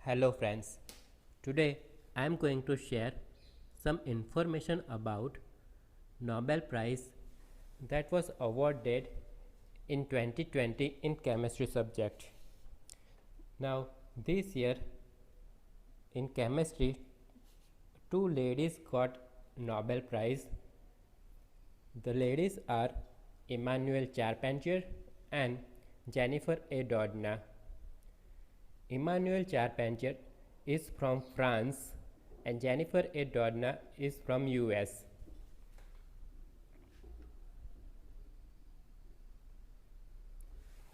Hello friends, today I am going to share some information about Nobel Prize that was awarded in 2020 in chemistry subject. Now this year in chemistry two ladies got Nobel Prize. The ladies are Emmanuelle Charpentier and Jennifer A. Doudna. Emmanuelle Charpentier is from France and Jennifer A. Doudna is from US.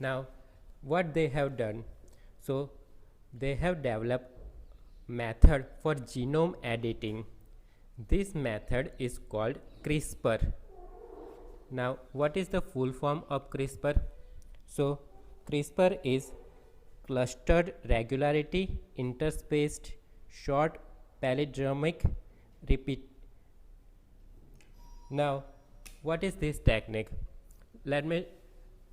Now what they have done, so they have developed method for genome editing. This method is called CRISPR. Now what is the full form of CRISPR? So CRISPR is clustered regularity interspaced short palindromic repeat. Now what is this technique? Let me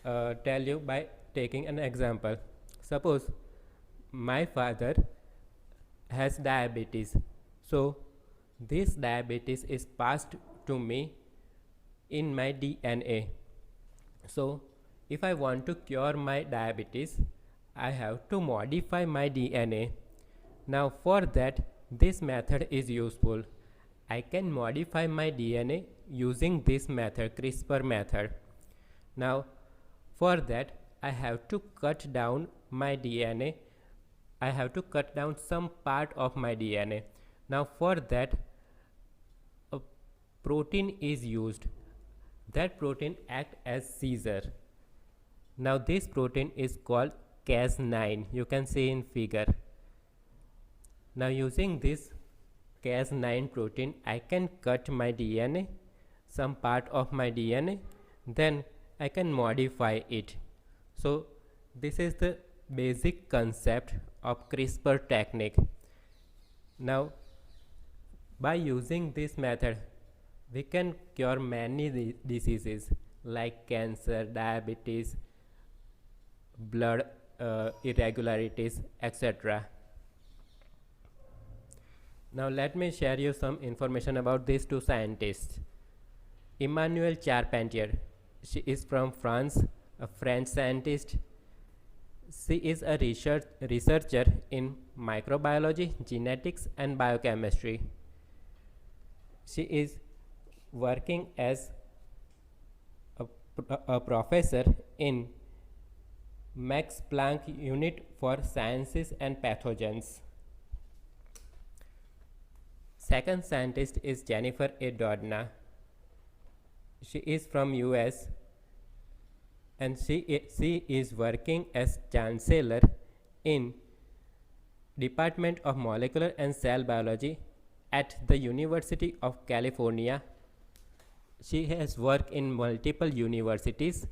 tell you by taking an example. Suppose my father has diabetes, so this diabetes is passed to me in my DNA. So if I want to cure my diabetes, I have to modify my DNA. Now for that, this method is useful. I can modify my DNA using this method, CRISPR method. Now for that, I have to cut down my DNA. I have to cut down some part of my DNA. Now for that, a protein is used. That protein acts as Caesar. Now this protein is called Cas9. You can see in figure. Now using this Cas9 protein, I can cut my DNA, some part of my DNA, then I can modify it. So this is the basic concept of CRISPR technique. Now by using this method, we can cure many diseases like cancer, diabetes, blood irregularities, etc. Now let me share you some information about these two scientists. Emmanuelle Charpentier, she is from France, a French scientist. She is a researcher in microbiology, genetics and biochemistry. She is working as a professor in Max Planck Unit for Sciences and Pathogens. Second scientist is Jennifer A. Doudna. She is from US and she is working as chancellor in Department of Molecular and Cell Biology at the University of California. She has worked in multiple universities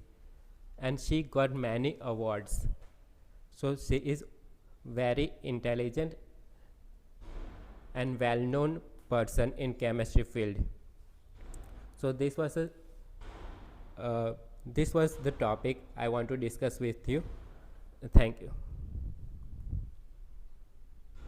and she got many awards. So she is very intelligent and well-known person in chemistry field. So this was the topic I want to discuss with you. Thank you.